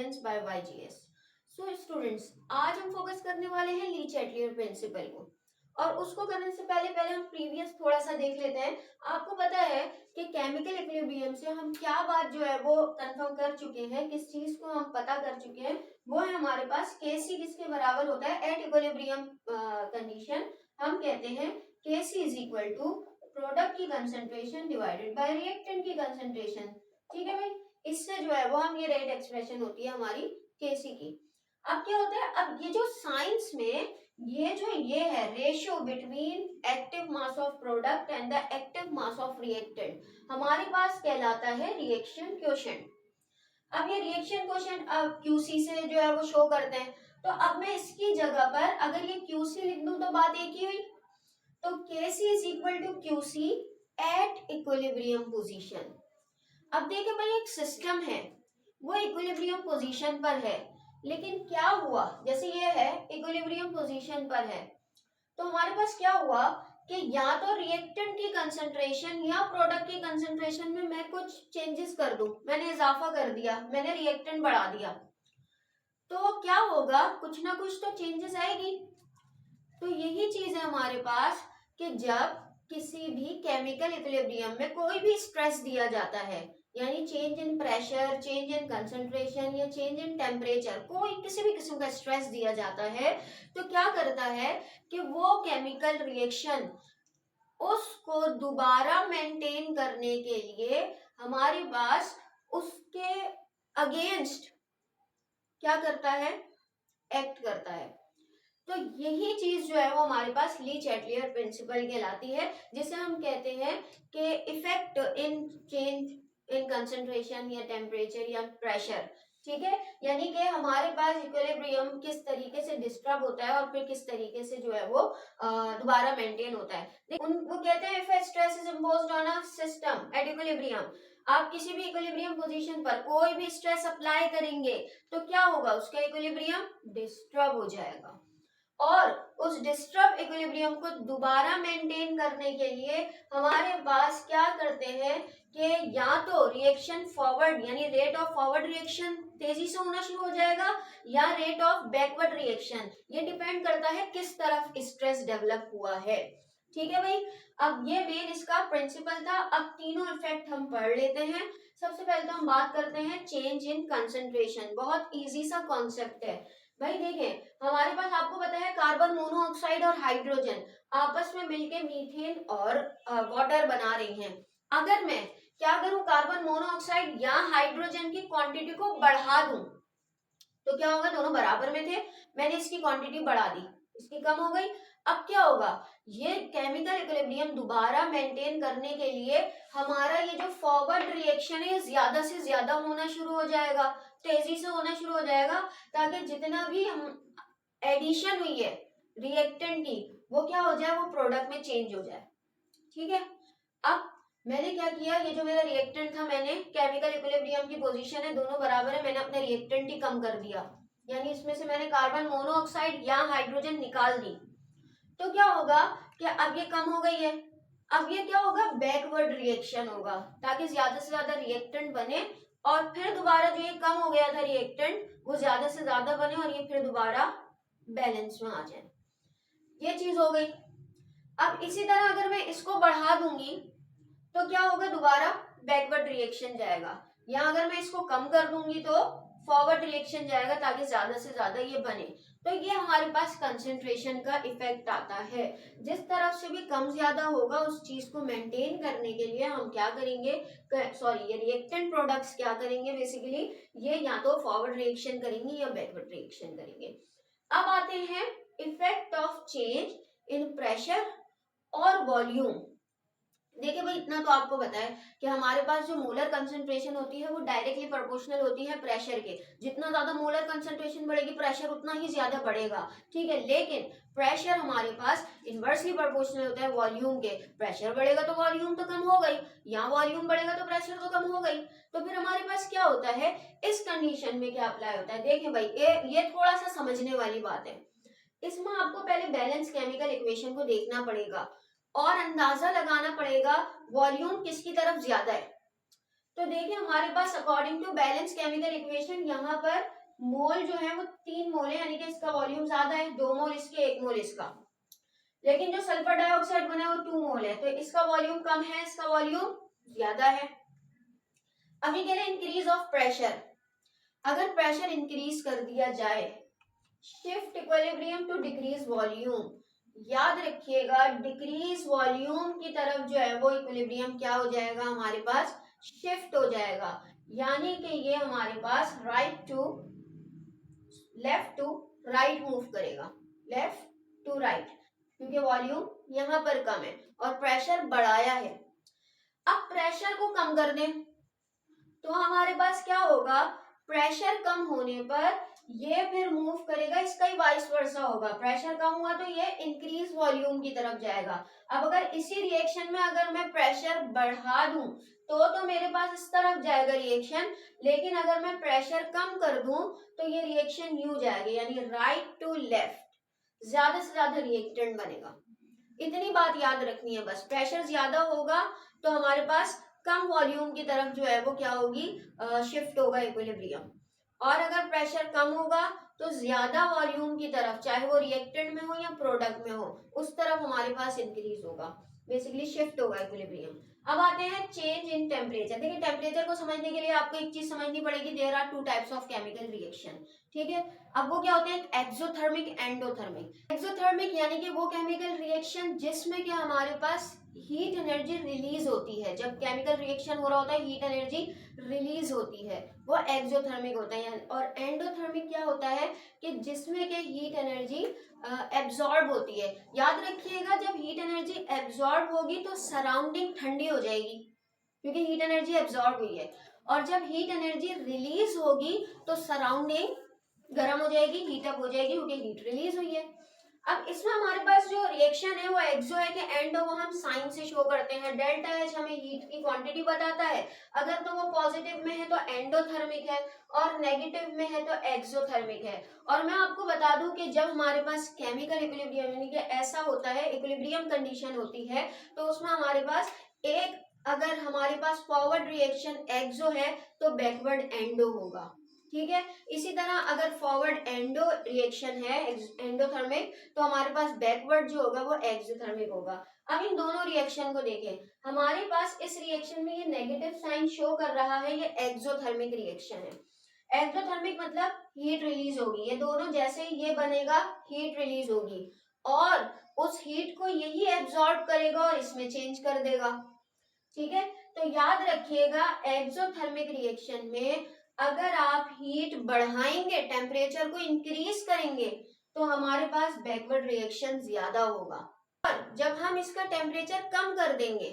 Balance bye YGS। So students, आज हम focus करने वाले हैं ली चैटलियर प्रिंसिपल को, और उसको करने से पहले हम प्रीवियस थोड़ा सा देख लेते हैं। आपको पता है कि केमिकल इक्विलिब्रियम से हम क्या बात जो है वो कंफर्म कर चुके हैं, किस चीज को हम पता कर चुके हैं, वो है हमारे पास Kc किसके बराबर होता है एट इक्विलिब्रियम कंडीशन। हम कहते हैं Kc is equal to product की कंसंट्रेशन डिवाइडेड बाय रिएक्टेंट की कंसंट्रेशन। ठीक है भाई, इससे जो है वो हम ये रेट एक्सप्रेशन होती है हमारी Kc की। अब क्या होता है, अब ये जो साइंस में ये है ratio between active mass of product and the active mass of reactant, हमारे पास कहलाता है रिएक्शन क्वोशिएंट। अब ये रिएक्शन क्वोशिएंट अब QC से जो है वो शो करते हैं, तो अब मैं इसकी जगह पर अगर ये QC लिख दूं तो बात एक ही हुई। तो Kc is equal to QC at equilibrium position. अब देखिए भाई, एक सिस्टम है वो इक्विलिब्रियम पोजीशन पर है, लेकिन क्या हुआ, जैसे ये है इक्विलिब्रियम पोजीशन पर है, तो हमारे पास क्या हुआ कि या तो रिएक्टेंट की कंसंट्रेशन या प्रोडक्ट की कंसंट्रेशन में मैं कुछ चेंजेस कर दूं, मैंने इजाफा कर दिया, मैंने रिएक्टेंट बढ़ा दिया, तो क्या होगा, कुछ ना कुछ तो चेंजेस आएगी। तो यही चीज है हमारे पास कि जब किसी भी केमिकल इक्विलिब्रियम में कोई भी स्ट्रेस दिया जाता है, यानी change in pressure, change in concentration या चेंज इन टेम्परेचर, कोई किसी भी किस्म का स्ट्रेस दिया जाता है, तो क्या करता है कि वो केमिकल रिएक्शन उसको दोबारा मेंटेन करने के लिए हमारे पास उसके अगेंस्ट क्या करता है, एक्ट करता है। तो यही चीज जो है वो हमारे पास ली चैटलियर प्रिंसिपल कहलाती है, जिसे हम कहते हैं कि effect in change in concentration या टेम्परेचर या प्रेशर। ठीक है, यानी कि हमारे पास इक्विलिब्रियम किस तरीके से डिस्टर्ब होता है और फिर किस तरीके से जो है वो दोबारा मेंटेन होता है। वो कहते हैं if stress is imposed on a system at equilibrium, आप किसी भी इक्विलिब्रियम पोजीशन पर कोई भी स्ट्रेस अप्लाई करेंगे तो क्या होगा, उसका इक्विलिब्रियम डिस्टर्ब हो जाएगा, और उस डिस्टर्ब इक्विलिब्रियम को दोबारा मेंटेन करने के लिए हमारे पास क्या करते हैं कि या तो रिएक्शन फॉरवर्ड यानी रेट ऑफ फॉरवर्ड रिएक्शन तेजी से होना शुरू हो जाएगा, या रेट ऑफ बैकवर्ड रिएक्शन, ये डिपेंड करता है किस तरफ स्ट्रेस डेवलप हुआ है। ठीक है भाई, अब ये मेन इसका प्रिंसिपल था। अब तीनों इफेक्ट हम पढ़ लेते हैं। सबसे पहले तो हम बात करते हैं चेंज इन कंसंट्रेशन, बहुत इजी सा कॉन्सेप्ट है भाई। देखें, हमारे पास आपको पता है कार्बन मोनोऑक्साइड और हाइड्रोजन आपस में मिलके मीथेन और वाटर बना रही हैं। अगर मैं क्या करूं, कार्बन मोनोऑक्साइड या हाइड्रोजन की क्वांटिटी को बढ़ा दूं तो क्या होगा, दोनों बराबर में थे, मैंने इसकी क्वांटिटी बढ़ा दी, इसकी कम हो गई। अब क्या होगा, ये केमिकल इक्विलिब्रियम दोबारा मेंटेन करने के लिए हमारा ये जो फॉरवर्ड रिएक्शन है ज्यादा से ज्यादा होना शुरू हो जाएगा, तेजी से होना शुरू हो जाएगा, ताकि जितना भी हम एडिशन हुई है रिएक्टेंट की वो क्या हो जाए, वो प्रोडक्ट में चेंज हो जाए। ठीक है, अब मैंने क्या किया, ये जो मेरा रिएक्टेंट था, मैंने केमिकल इक्विलिब्रियम की पोजीशन है दोनों बराबर है, मैंने अपने रिएक्टेंट ही कम कर दिया, यानी इसमें से मैंने कार्बन मोनोऑक्साइड या हाइड्रोजन निकाल दी। तो क्या होगा कि अब ये कम हो गई है, अब ये क्या होगा, बैकवर्ड रिएक्शन होगा, ताकि ज्यादा से ज्यादा रिएक्टेंट बने और फिर दोबारा जो ये कम हो गया था रिएक्टेंट वो ज्यादा से ज्यादा बने और ये फिर दोबारा बैलेंस में आ जाए। ये चीज हो गई। अब इसी तरह अगर मैं इसको बढ़ा दूंगी तो क्या होगा, दोबारा बैकवर्ड रिएक्शन जाएगा, या अगर मैं इसको कम कर दूंगी तो फॉरवर्ड रिएक्शन जाएगा, ताकि ज्यादा से ज्यादा ये बने। तो ये हमारे पास कंसंट्रेशन का इफेक्ट आता है। जिस तरफ से भी कम ज्यादा होगा उस चीज को मेंटेन करने के लिए हम क्या करेंगे, ये रिएक्टेंट प्रोडक्ट्स क्या करेंगे, बेसिकली ये या तो फॉरवर्ड रिएक्शन करेंगे या बैकवर्ड रिएक्शन करेंगे। अब आते हैं effect of change in pressure और वॉल्यूम। देखिए भाई, इतना तो आपको पता है कि हमारे पास जो मोलर कंसंट्रेशन होती है वो डायरेक्टली प्रोपोर्शनल होती है प्रेशर के, जितना ज्यादा मोलर कंसंट्रेशन बढ़ेगी प्रेशर उतना ही ज्यादा बढ़ेगा। ठीक है, लेकिन प्रेशर हमारे पास इनवर्सली प्रोपोर्शनल होता है वॉल्यूम के, प्रेशर बढ़ेगा तो वॉल्यूम तो कम हो गई, या वॉल्यूम बढ़ेगा तो प्रेशर तो कम हो गई। तो फिर हमारे पास क्या होता है, इस कंडीशन में क्या अप्लाई होता है, देखें भाई ये थोड़ा सा समझने वाली बात है। इसमें आपको पहले बैलेंस केमिकल इक्वेशन को देखना पड़ेगा और अंदाजा लगाना पड़ेगा वॉल्यूम किसकी तरफ ज्यादा है। तो देखिए हमारे पास according to balance chemical equation यहाँ पर मोल जो है वो 3 मोल है, यानी कि इसका वॉल्यूम ज्यादा है, 2 मोल इसके 1 मोल इसका। लेकिन जो सल्फर डाइऑक्साइड बना है वो 2 मोल है, तो इसका वॉल्यूम कम है, इसका वॉल्यूम ज्यादा है। अभी कह रहे हैं इंक्रीज ऑफ प्रेशर। अगर प्रेशर इंक्रीज कर दिया जाए, shift equilibrium to decrease volume, याद रखिएगा डिक्रीज वॉल्यूम की तरफ जो है वो इक्विलिब्रियम क्या हो जाएगा, हमारे पास शिफ्ट हो जाएगा, यानी कि ये हमारे पास लेफ्ट टू राइट मूव करेगा, लेफ्ट टू राइट, क्योंकि वॉल्यूम यहां पर कम है और प्रेशर बढ़ाया है। अब प्रेशर को कम कर दें तो हमारे पास क्या होगा, प्रेशर कम होने पर ये फिर मूव करेगा, इसका ही वाइस वर्सा होगा, प्रेशर कम हुआ तो ये इंक्रीज वॉल्यूम की तरफ जाएगा। अब अगर इसी रिएक्शन में अगर मैं प्रेशर बढ़ा दूं तो मेरे पास इस तरफ जाएगा रिएक्शन, लेकिन अगर मैं प्रेशर कम कर दूं तो ये रिएक्शन यूं जाएगी, यानी राइट टू लेफ्ट, ज्यादा से ज्यादा रिएक्टेंट बनेगा। इतनी बात याद रखनी है बस, प्रेशर ज्यादा होगा तो हमारे पास कम वॉल्यूम की तरफ जो है वो क्या होगी, शिफ्ट होगा इक्विलिब्रियम, और अगर प्रेशर कम होगा तो ज्यादा वॉल्यूम की तरफ, चाहे वो रिएक्टेंट में हो या प्रोडक्ट में हो, उस तरफ हमारे पास इंक्रीज होगा, बेसिकली शिफ्ट होगा इक्विलिब्रियम। अब आते हैं चेंज इन टेम्परेचर। देखिए टेम्परेचर को समझने के लिए आपको एक चीज समझनी पड़ेगी, there are 2 types of chemical reaction, ठीक है। अब वो क्या होते हैं, एक्सोथर्मिक, एंडोथर्मिक। एक्सोथर्मिक यानी कि वो केमिकल रिएक्शन जिसमें कि हमारे पास हीट एनर्जी रिलीज होती है, जब केमिकल रिएक्शन हो रहा होता है हीट एनर्जी रिलीज होती है, वो एक्सोथर्मिक होता है। और एंडोथर्मिक क्या होता है कि जिसमें के हीट एनर्जी एब्जॉर्ब होती है। याद रखिएगा जब हीट एनर्जी एब्जॉर्ब होगी तो सराउंडिंग ठंडी हो जाएगी, क्योंकि हीट एनर्जी एब्जॉर्ब हुई है, और जब हीट एनर्जी रिलीज होगी तो सराउंडिंग गर्म हो जाएगी, हीटअप हो जाएगी, क्योंकि हीट रिलीज हुई है। अब इसमें हमारे पास जो रिएक्शन है वो एक्सो है कि एंडो वो हम साइन से शो करते हैं, डेल्टा एच हमें हीट की क्वांटिटी बताता है, अगर तो वो पॉजिटिव में है तो एंडोथर्मिक है और नेगेटिव में है तो एक्सोथर्मिक है। और मैं आपको बता दूं कि जब हमारे पास केमिकल इक्विलिब्रियम यानी कि ऐसा होता है, इक्विलिब्रियम कंडीशन होती है, तो उसमें हमारे पास एक, अगर हमारे पास फॉरवर्ड रिएक्शन एक्सो है तो बैकवर्ड एंडो होगा, ठीक है। इसी तरह अगर फॉरवर्ड एंडो रिएक्शन है एंडोथर्मिक, तो हमारे पास बैकवर्ड जो होगा वो एक्सोथर्मिक होगा। अब इन दोनों रिएक्शन को देखें, हमारे पास इस रिएक्शन में ये नेगेटिव साइन शो कर रहा है, ये एक्सोथर्मिक रिएक्शन है। एक्सोथर्मिक मतलब हीट रिलीज होगी, ये दोनों जैसे ही ये बनेगा हीट रिलीज होगी और उस हीट को यही एब्जॉर्ब करेगा और इसमें चेंज कर देगा, ठीक है। तो याद रखिएगा एक्सोथर्मिक रिएक्शन में अगर आप हीट बढ़ाएंगे, टेम्परेचर को इंक्रीज करेंगे, तो हमारे पास बैकवर्ड रिएक्शन ज्यादा होगा, और जब हम इसका टेम्परेचर कम कर देंगे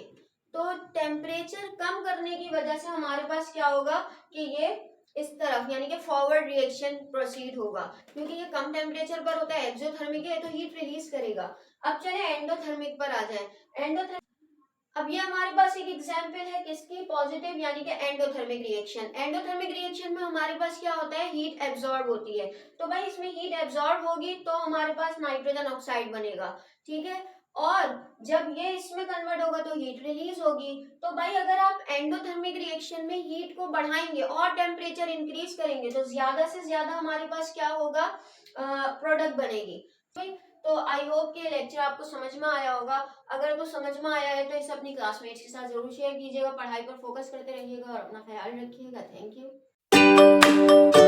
तो टेम्परेचर कम करने की वजह से हमारे पास क्या होगा कि ये इस तरफ यानी कि फॉरवर्ड रिएक्शन प्रोसीड होगा, क्योंकि ये कम टेम्परेचर पर होता है, एक्सोथर्मिक है तो हीट रिलीज करेगा। अब चले एंडोथर्मिक पर आ जाए। एंडोथर्मिक, अब ये हमारे पास एक एग्जांपल है किसकी, पॉजिटिव यानी कि एंडोथर्मिक रिएक्शन। एंडोथर्मिक रिएक्शन में हमारे पास क्या होता है, हीट एब्जॉर्ब होती है, तो भाई इसमें हीट एब्जॉर्ब होगी तो हमारे पास नाइट्रोजन ऑक्साइड बनेगा, ठीक है। और जब ये इसमें कन्वर्ट होगा तो हीट रिलीज होगी। तो भाई अगर आप एंडोथर्मिक रिएक्शन में हीट को बढ़ाएंगे और टेम्परेचर इंक्रीज करेंगे तो ज्यादा से ज्यादा हमारे पास क्या होगा, प्रोडक्ट बनेगी। तो आई होप कि लेक्चर आपको समझ में आया होगा। अगर तो समझ में आया है तो इसे अपनी क्लासमेट्स के साथ जरूर शेयर कीजिएगा, पढ़ाई पर फोकस करते रहिएगा और अपना ख्याल रखिएगा। Thank you.